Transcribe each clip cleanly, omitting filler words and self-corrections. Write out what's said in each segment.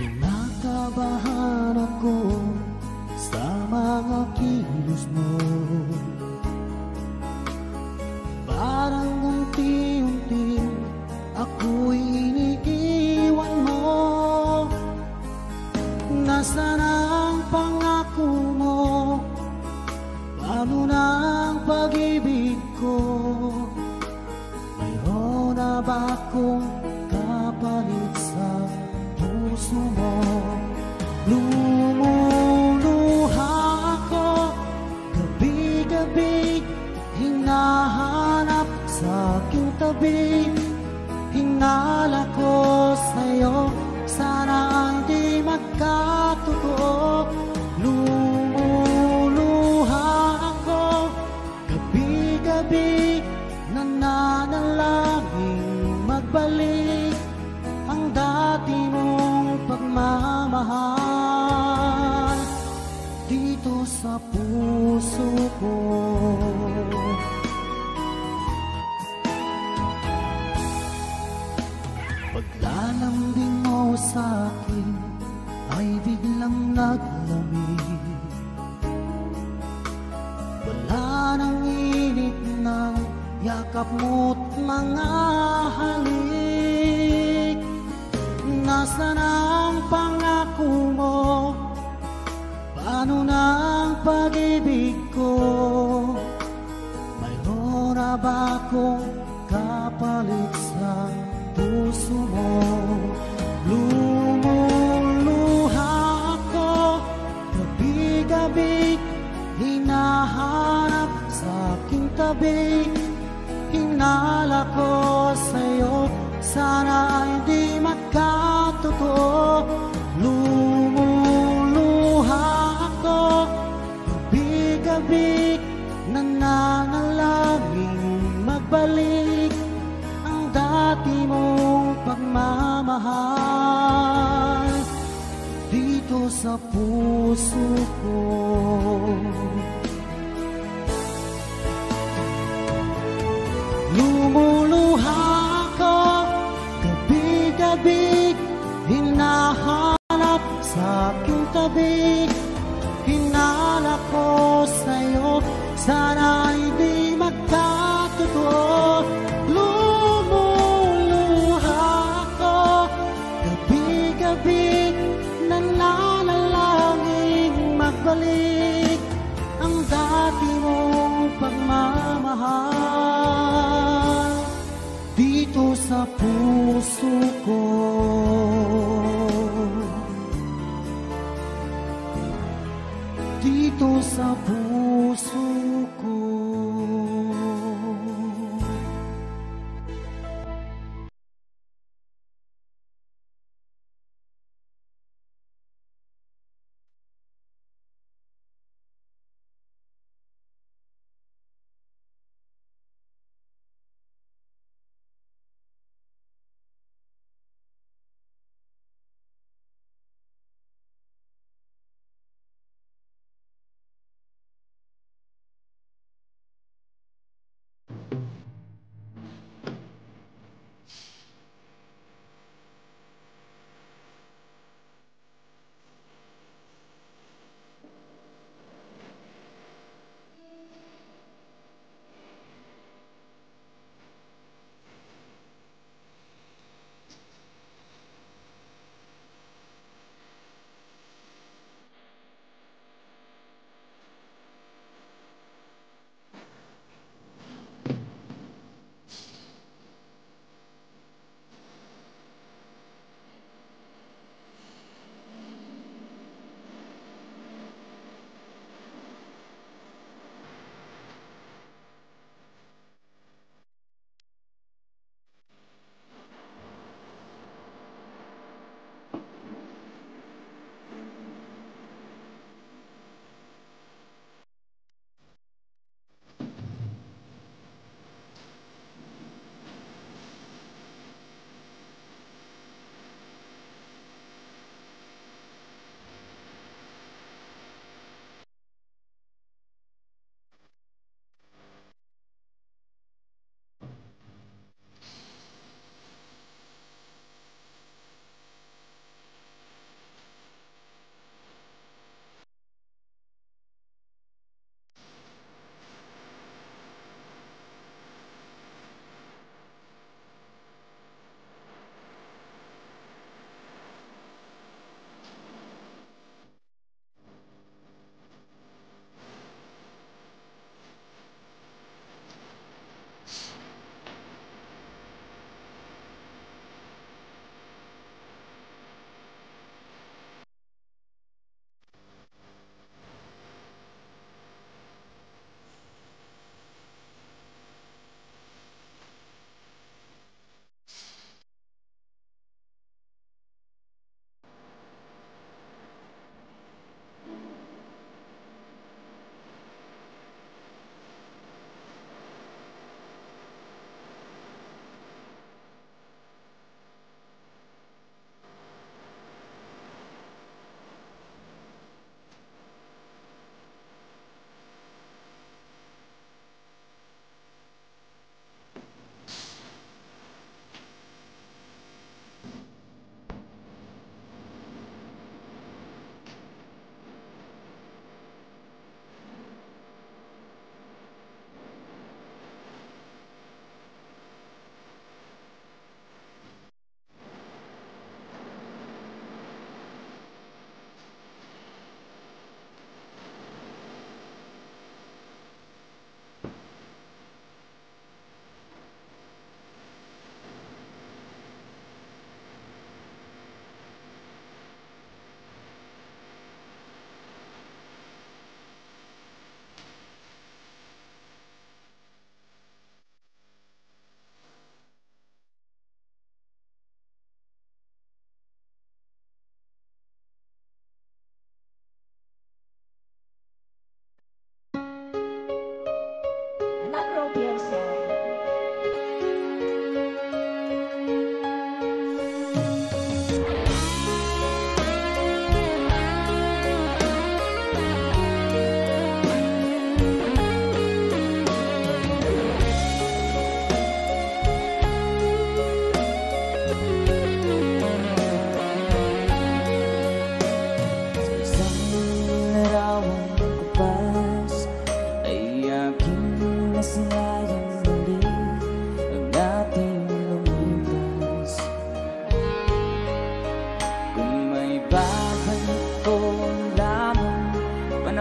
Kinakabahan ako sa mga kilos mo. Parang unti-unti ako'y iniiwan mo. Nasaan ang pangako mo? Paano na ang pag-ibig ko? Mayroon na ba akong kapalit sa puso mo? Lumuluha ako gabi-gabi, hinahanap sa aking tabi. Hinala ko sa'yo, sana hindi magkatotoo. Lumuluha ako gabi-gabi, nananalangin magbalik ang dati mong pagmamahal dito sa puso ko. Paglalambing mo sa'kin ay biglang naglamig. Wala nang init ng yakap mo't mga halik. Nasaan ang pangako mo? Paano na ang pag-ibig ko? Mayroon na ba akong kapalit sa puso mo? Lumuluha ako gabi-gabi, hinahanap sa aking tabi. Hinala ko sa'yo, sana hindi magkatotoo. Lumuluha ako gabi-gabi, nananalangin magbalik ang dati mong pagmamahal dito sa puso ko. Lumuluha ako gabi-gabi, hinahanap sa aking tabi. Hinala ko sa'yo, sana hindi magkatotoo. Lumuluha ako gabi-gabi, nananalangin magbalik ang dati mong pagmamahal dito sa puso ko. Dito sa puso ko.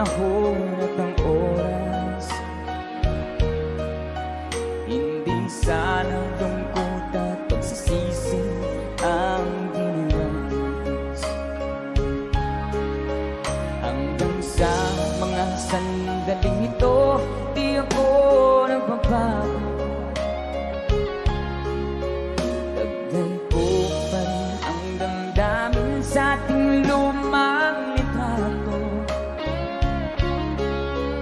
panahon at ang oras. Hindi sana lungkot at pagsisisi ang diniras. Hanggang sa mga sandaling ito, di ako nagbabago. Taglay ko pa rin ang damdamin sa ating lumang litrato.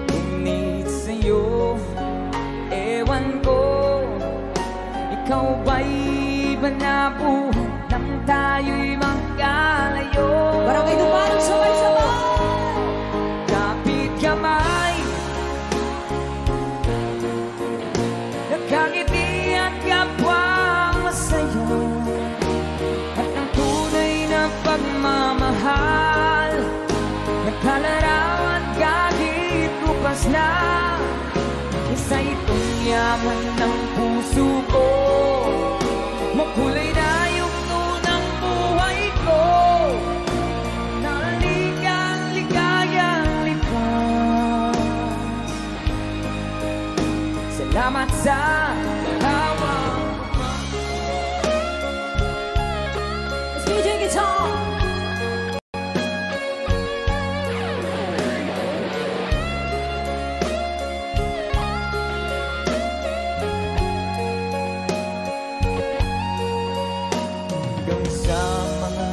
Ngunit sa'yo, ewan ko, ikaw ba'y iba na buhay nang tayo'y magkalayo? Barangay Dumarang sabay-sabay! Kapit kamay, nakangiti at kapwang masaya, at ang tunay na pagmamahal, nagkalarawan kahit bukas na. Isa itong yaman ng puso ko, makulay na yugto ng buhay ko, naligang ligayang likas. Salamat sa hawak. Let's DJ guitar!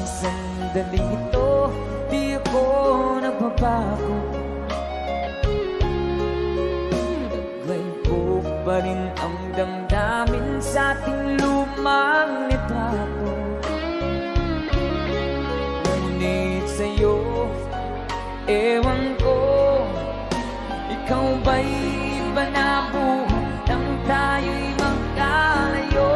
Sandaling ito, di ako nagbabago. Taglay ko pa rin ang damdamin sa ating lumang litrato. Ngunit sa'yo, ewan ko, ikaw ba'y iba na buhay nang tayo'y magkalayo?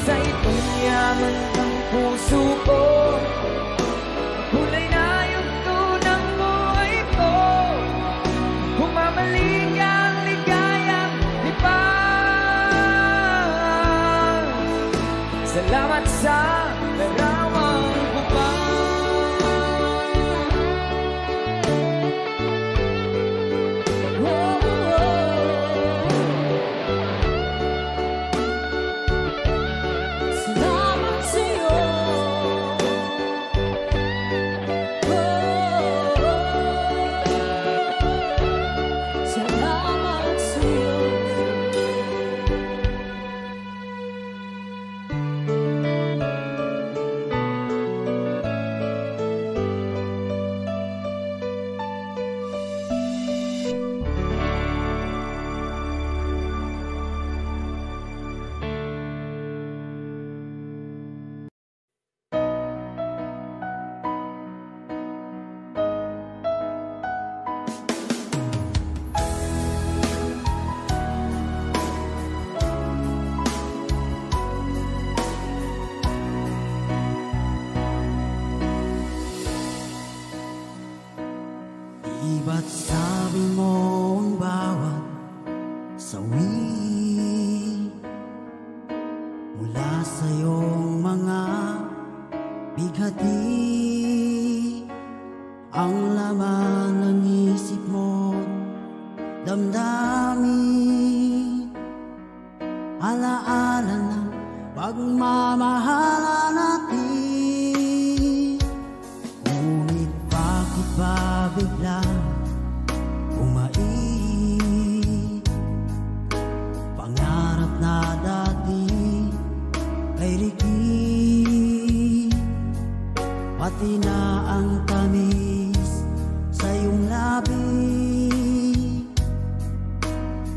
Sa itong yaman ng puso ko, kulay na yugto ng buhay ko, humamalik ang ligayang lipas. Salamat sa larawang bubang. Ba't sabi mo ang bawat sawi mula sa iyong mga bighati, ang laman ng isip mo, damdamin, alaala ng pagmamahala natin. Ngunit bakit ba biglang pangarap na dati ay liki, pati na ang tamis sa iyong labi,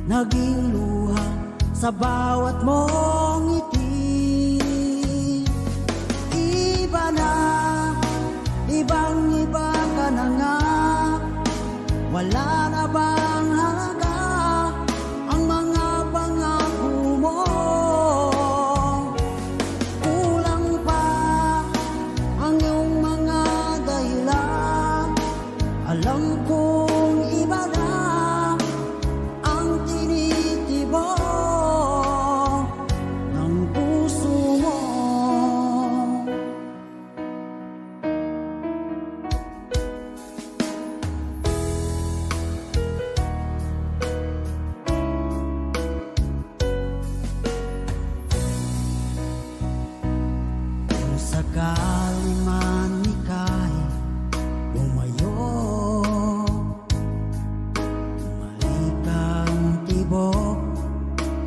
naging luha sa bawat mong ngiti. Iba na, ibang-iba ka na nga, wala na bang halaga ang mga pangako mo? sakali man ika'y bumayo, malikang tibok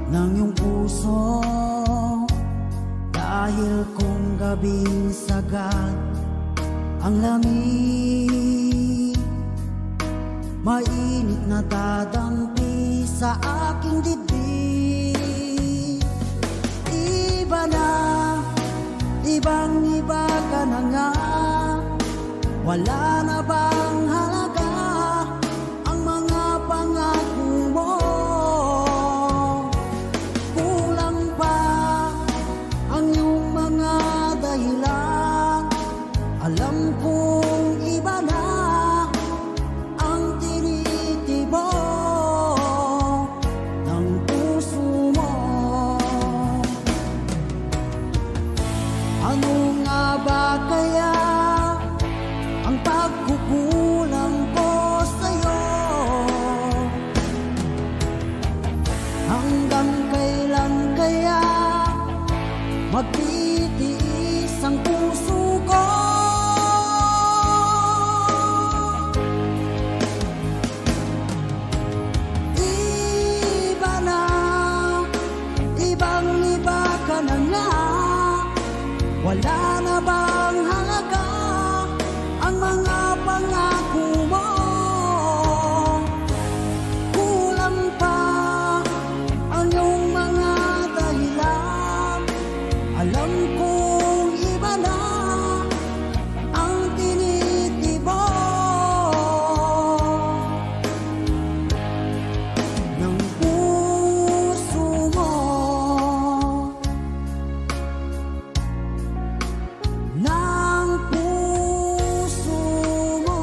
ng iyong puso. Dahil kung gabing sagad ang lamig, mainit na dadampi sa aking dibdib. Iba na, ibang-iba ka na nga, wala na bang halaga ang mga pangako mo? Kulang pa ang iyong mga dahilan, alam kong iba na ang tinitibok ng puso mo. Ano nga ba kaya ang pagkukulang ko sa'yo? Hanggang kailan kaya magtitiis ang puso ko? Iba na, ibang-iba ka na nga, wala na bang halaga ang mga pangako mo? Kulang pa ang iyong mga dahilan, alam kong iba na ang tinitibok ng puso mo. Ng puso mo.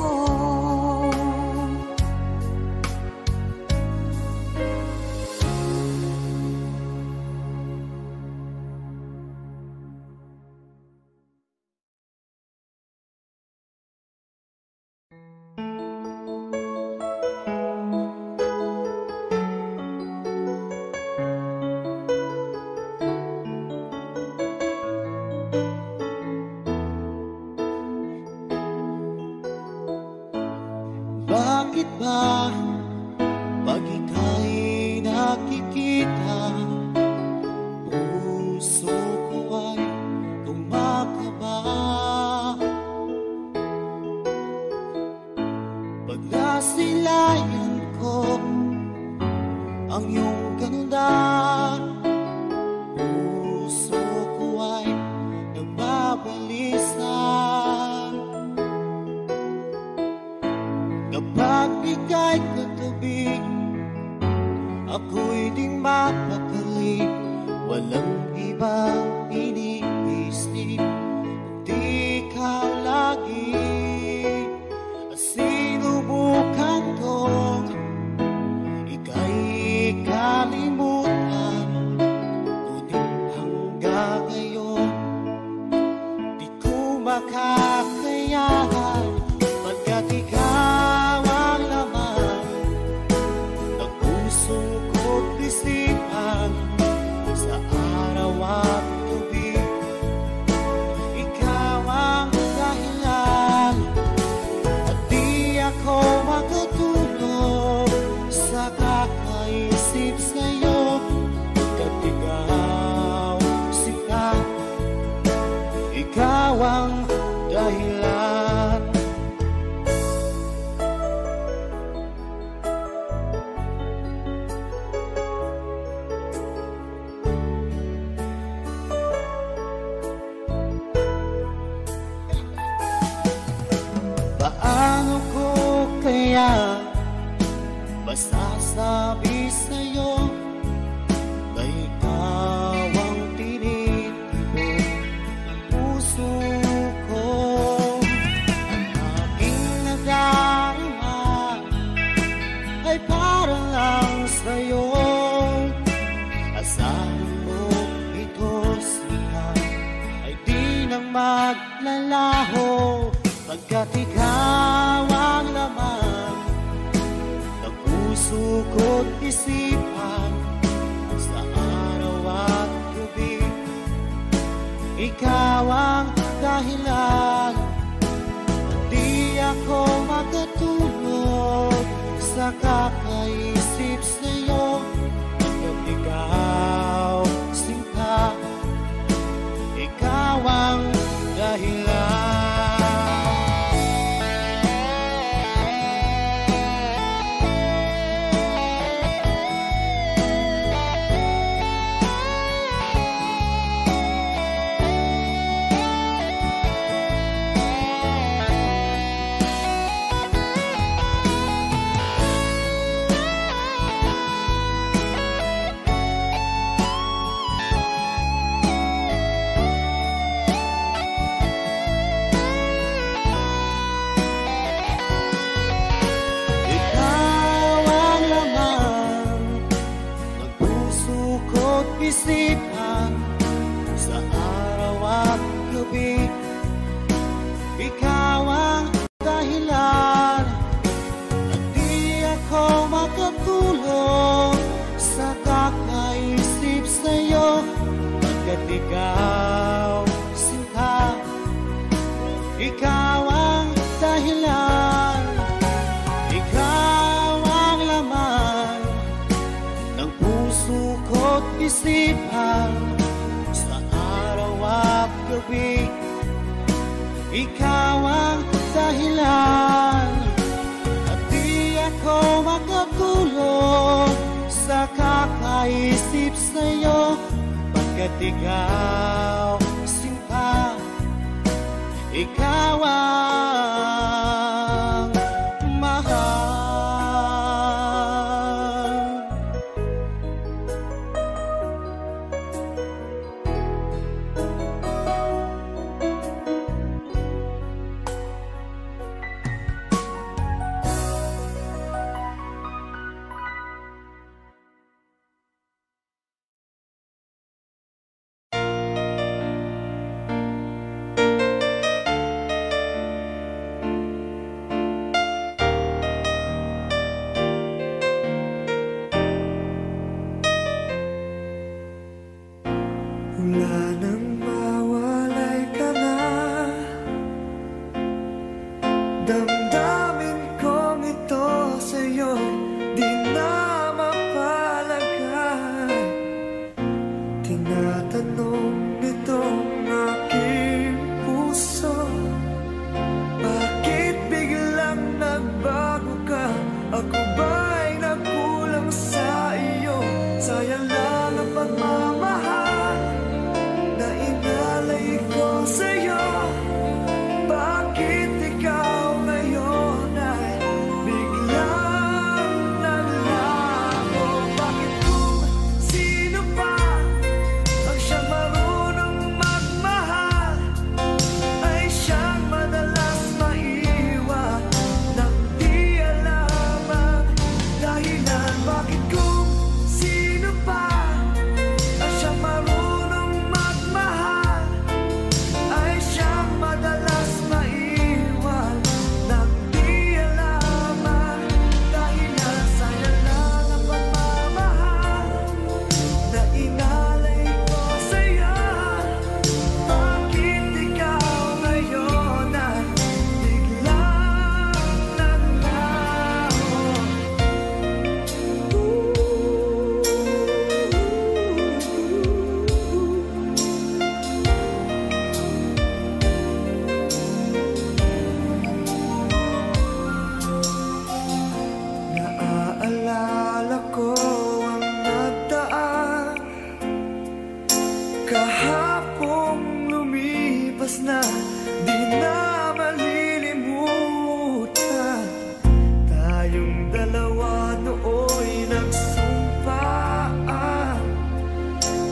Bakit ba pag ika'y nakikita, puso ko ay kumakaba? Pag nasilayan ko ang iyong ganda, puso ko ay nababalisa. Kapag ika'y katabi, ako'y di mapakali, walang ibang iniisip kundi ikaw lagi. Sinubukan kong ika'y kalimutan, ngunit hanggang ngayon di ko makakayanan, pagkat ikaw ang laman ng puso ko't isipan sa araw at gabi. Ikaw ang dahilan at di ako makatulog sa kakaisip sa'yo, pagkat ikaw sila, ikaw ang dahilan. Paano ko kaya masasabi sa'yo na ikaw ang tinitibok ng puso ko? Ang aking nadarama ay para lang sa'yo. Asahan mo ito sila ay di na maglalaho, pagkat ikaw ang laman ng puso ko't isipan sa araw at gabi. Ikaw ang dahilan di ako makatulog sa kakaisip sa'yo. Pagkat ikaw, sinta, ikaw ang dahilan. Isipan sa araw at gabi, ikaw ang dahilan at di ako makatulog sa kakaisip sa'yo. Pagkat ikaw, sinta, ikaw ang dahilan, ikaw ang laman ng puso ko't isipan sa araw at gabi. Ikaw ang dahilan at di ako makatulog sa kakaisip sa'yo. Pagkat ikaw, sinta, ikaw ang mahal. Wala nang mawalay ka na, damdamin kong ito sa'yo'y di na mapalagay. Tinatanong nitong aking puso, bakit biglang nagbago ka? Ako ba'y nagkulang sa iyo? Sayang lang ang pagmamahal na inalay ko sa'yo. Bakit ikaw ngayon ay biglang naglaho? Bakit kung sino pa ang siyang marunong magmahal ay siyang madalas maiwan nang di alam ang dahilan? Bakit kung sino pa ang siyang marunong magmahal ay siyang madalas maiwan nang di alam ang dahilan? Sayang lang ang pagmamahal na inalay ko sa'yo. Bakit ikaw ngayon ay biglang naglaho? Naaalala ko ang nagdaan, kahapong lumipas na, di na malilimutan. Tayong dalawa nooy nagsumpaan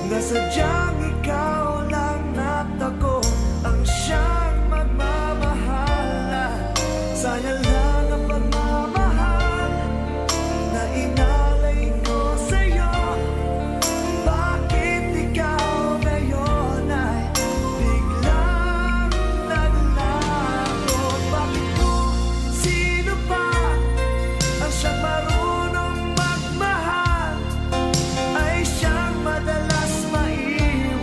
na sadyang ikaw lang at ako ang siyang magmamahalan. Sayang lang ang pagmamahal na inalay ko sa'yo. Bakit ikaw ngayon ay biglang naglaho? Bakit kung sino pa ang siyang marunong magmahal ay siyang madalas maiwan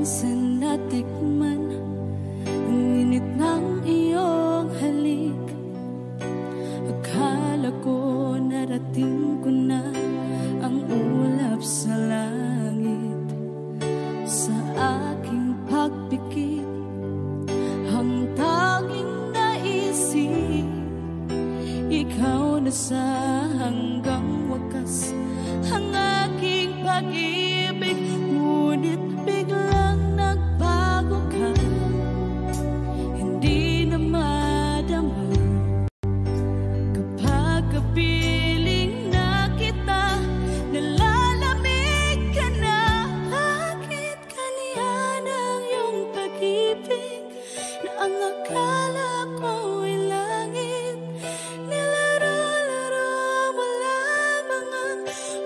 minsan natikman ang init ng iyong halik. Akala ko narating ko na ang ulap sa langit. Sa aking pagpikit, ang tanging naisip, ikaw na sa hanggang wakas ang aking pag-ibig. Ngunit biglang nagbago ka, hindi na madama. Kapag kapiling na kita, nalalamig ka na. Bakit kaniyan ang iyong pag-ibig na ang akala ko ay langit? Nilaro-laro mo lamang ang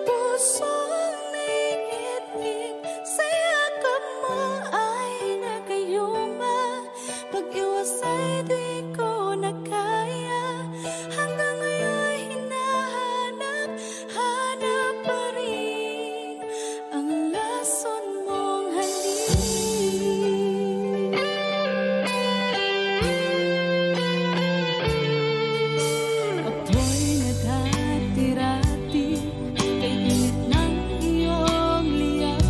pusong naiitim. Sa yakap mo ay nagayuma, pag-iwas ay di ko na kaya. Hanggang ngayon hinahanap, hanap pa rin ang lason mong halik. Ako'y nadati-rati kay init ng iyong liyap.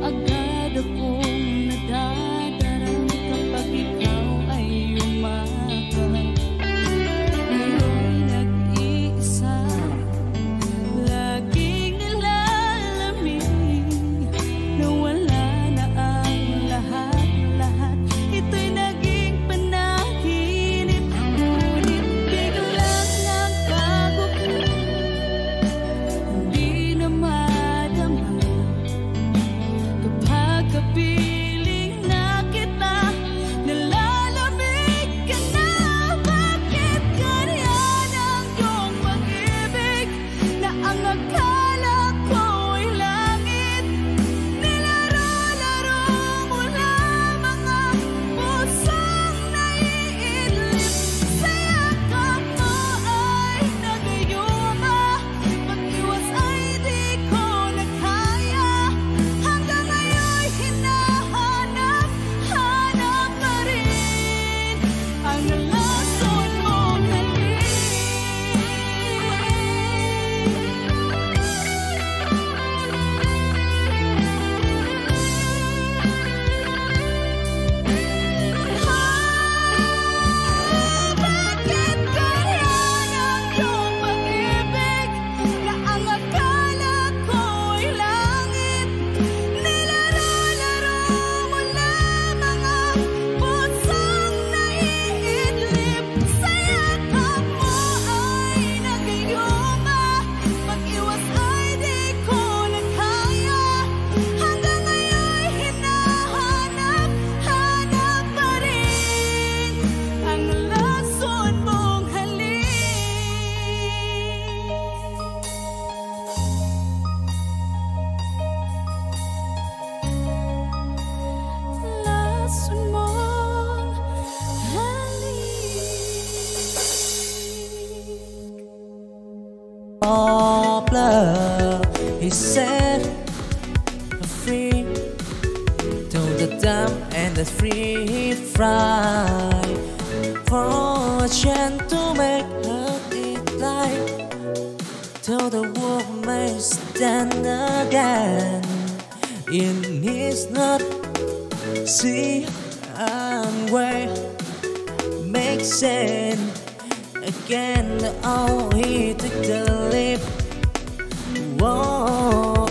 Agad akong nadadarang kapag ikaw ay umakap. Ngayon nag-iisa, laging nilalamig, nawala na ang lahat-lahat. Ito'y naging panaginip, ngunit biglang nagbago ka, hindi na madama. Kapag kapiling na kita, nalalamig ka na. Bakit ganyan ang iyong pag-ibig na ang akala ko ay langit? Nilaro-laro mo lamang ang pusong naiidlip. Sa yakap mo ay nagayuma, pag-iwas ay di ko na kaya. Hanggang ngayon hinahanap, hanap pa rin ang lason mong halik. Bakit ganyan ang iyong pag-ibig na ang akala ko ay langit? Nilaro-laro mo lamang ang pusong naiidlip. Sa yakap mo ay nagayuma, pag-iwas ay di ko na kaya. Hanggang ngayon hinahanap, hanap pa rin ang lason mong halik. Lason mong halik. Of love is set free to the damp and the free fly for a chance to make her life till the world may stand again in his not see and way make sense again. Oh, he took the leap. Whoa,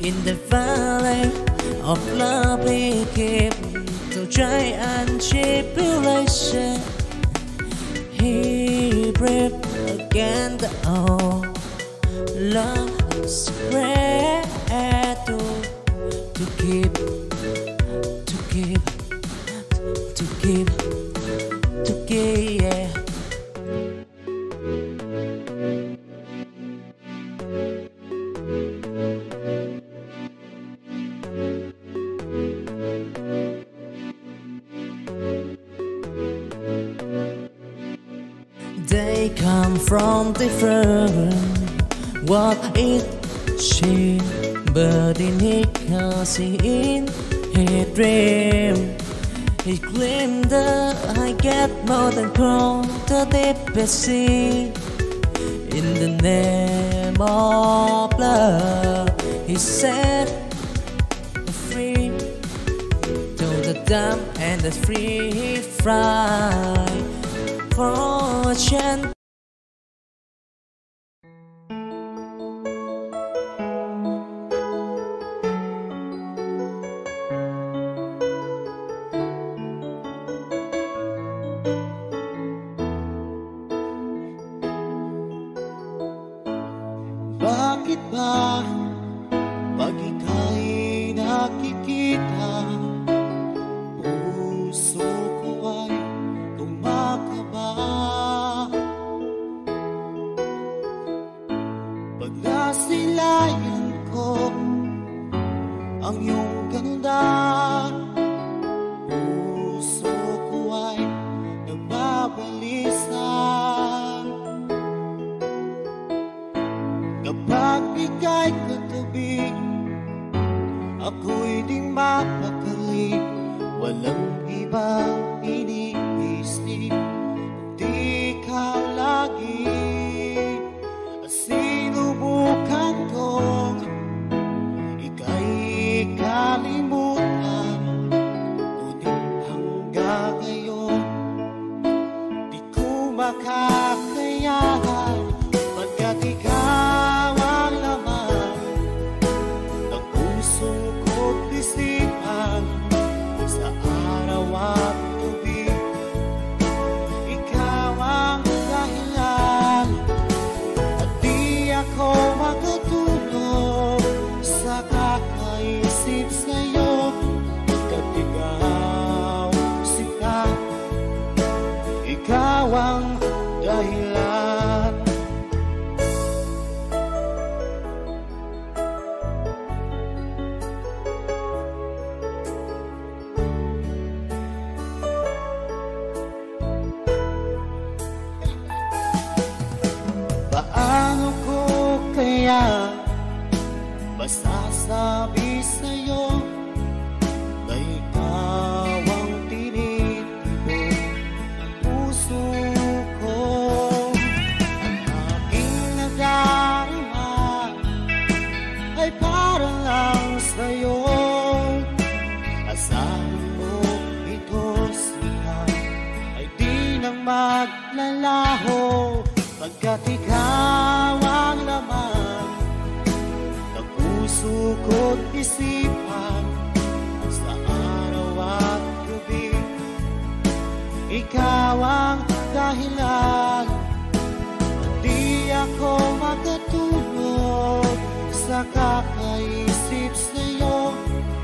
in the valley of love we keep to try and tribulation. He breathed again. Oh, love spread to keep, to keep, to keep, to keep, yeah. They come from different what it should But in his kasi in his dream, he claimed that I get more than cross the deepest sea. In the name of love, he set free to the dumb and the free fly for a chance. Bakit ba pag ika'y nakikita, puso ko ay kumakaba? Pag nasilayan ko ang iyong ganda, puso ko ay nagbabalisa. Kapag ika'y katabi, ako'y di mapakali. Walang ibang iniisip, kundi ikaw lagi. Sinubukan kong ika'y kalimutan, ngunit hanggang ngayon di ko makakayanan. Pagkat ikaw ang laman ng puso ko't isipan, sa araw at gabi, ikaw ang dahilan. At di ako makatulog sa kakaisip sa'yo, pagkat ikaw sinta, ikaw ang dahilan. Paano ko kaya masasabi sa'yo na ikaw ang tinitibok ng puso ko? Ang aking nadarama ay para lang sa'yo. Asahan mo ito siya ay di nang maglalaho, pagkat ikaw ang laman ng puso ko't isipan, sa araw at gabi, ikaw ang dahilan. Di ako makatulog sa kakaisip sa'yo,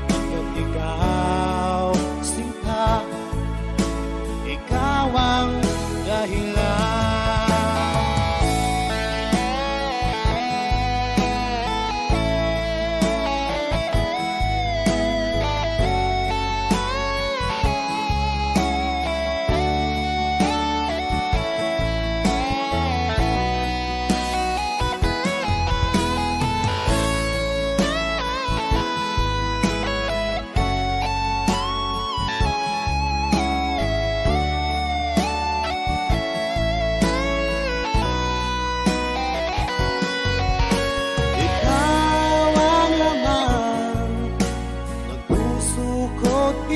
pagkat ikaw sinta, ikaw ang dahilan.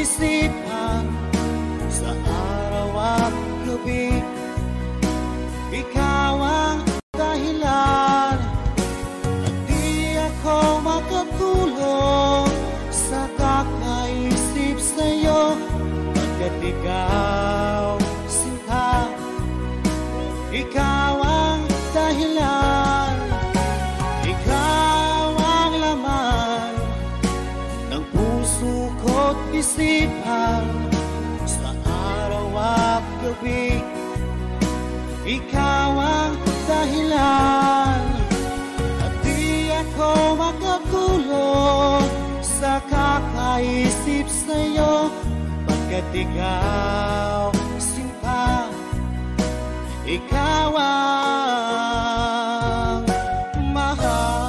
Isipan sa araw at gabi, ikaw ang dahilan. At di ako makatulog sa kakaisip sa'yo, pagkat ikaw sinta, ikaw ang dahilan. Ikaw ang laman ng puso ko't isipan, sa araw at gabi, ikaw ang dahilan. At di ako makatulog sa kakaisip sa'yo, pagkat ikaw sinta, ikaw ang mahal.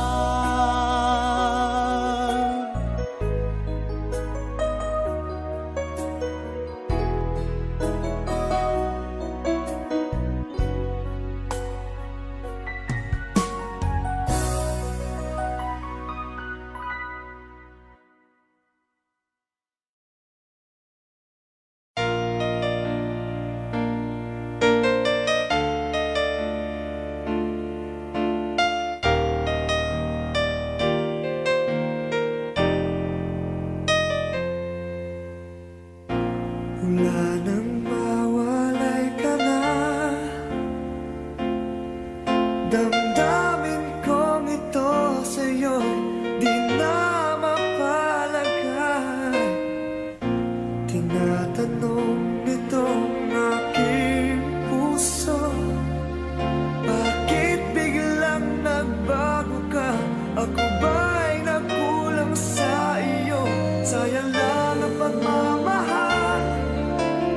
Ako ba'y nagkulang sa iyo? Sayang lang ang pagmamahal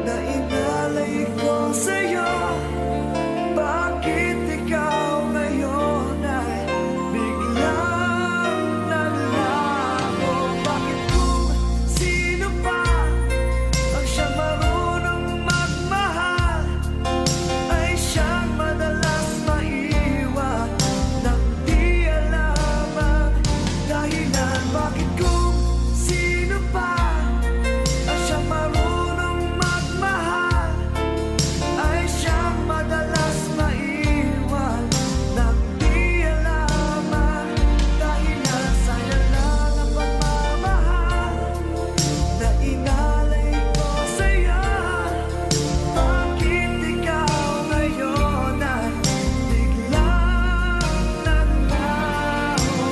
na inalay ko sa'yo. Bakit ikaw ngayon ay biglang naglaho? Bakit kung sino pa ang siyang marunong magmahal ay siyang madalas maiwan nang di alam ang dahilan? Bakit kung sino pa ang siyang marunong magmahal ay siyang madalas maiwan nang di alam ang dahilan? Sayang lang ang pagmamahal na inalay ko sa'yo. Bakit ikaw ngayon ay biglang naglaho?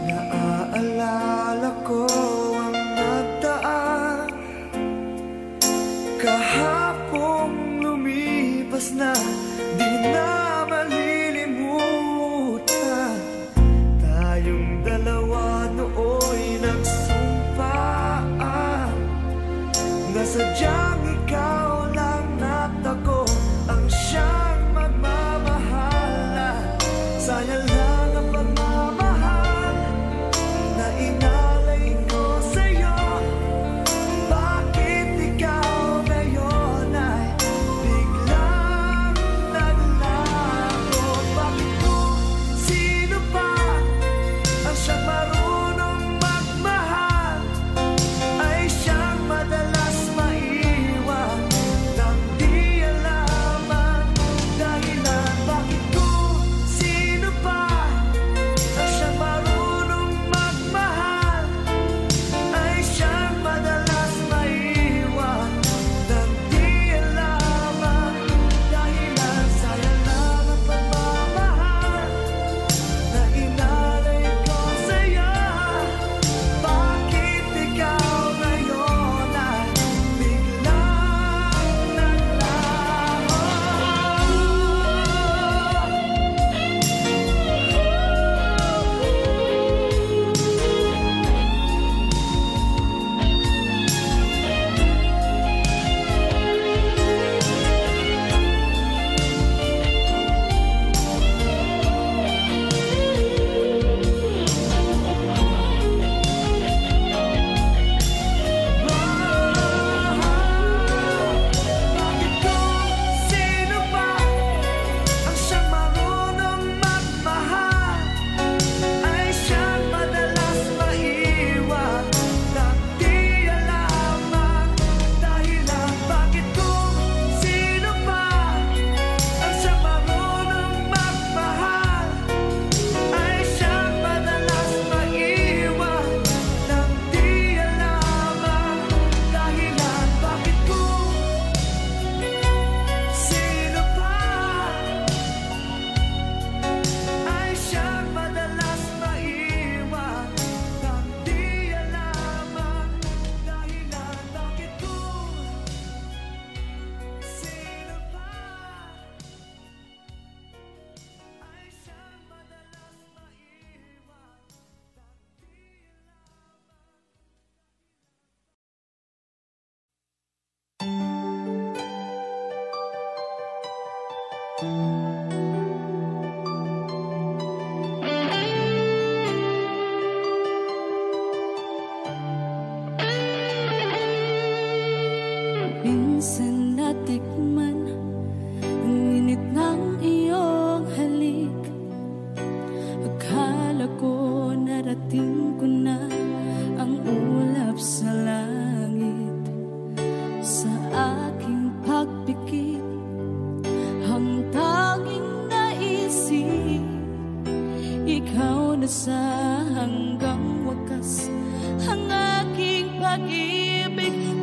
Naaalala ko ang nagdaan kahapong lumipas na, di na malilimutan. Tayong dalawa nooy nagsumpaan na sadyang ikaw lang at ako ang siyang magmamahalan. Sayang lang ang pagmamahal na inalay ko sa'yo. Bakit ikaw ngayon ay biglang naglaho? Bakit kung sino pa ang siyang marunong magmahal ay siyang madalas maiwan nang di alam ang dahilan? Bakit kung sino pa ang siyang marunong magmahal ay siyang madalas maiwan nang di alam ang dahilan? Sayang lang ang pagmamahal na inalay ko sa'yo. Bakit ikaw ngayon ay biglang naglaho? Bakit kung sino pa ang siyang marunong magmahal ay siyang madalas maiwan nang di alam ang dahilan? Bakit kung sino pa ang siyang marunong magmahal ay siyang madalas maiwan nang di alam ang dahilan? Bakit kung sino pa ay siyang madalas maiwan nang di alam ang dahilan? Bakit kung sino pa ay siyang madalas maiwan nang di Minsan natikman ang init ng iyong halik. Akala ko narating ko na ang ulap sa langit. Sa aking pagpikit, ang tanging naisip, ikaw na sa hanggang wakas ang aking pag-ibig.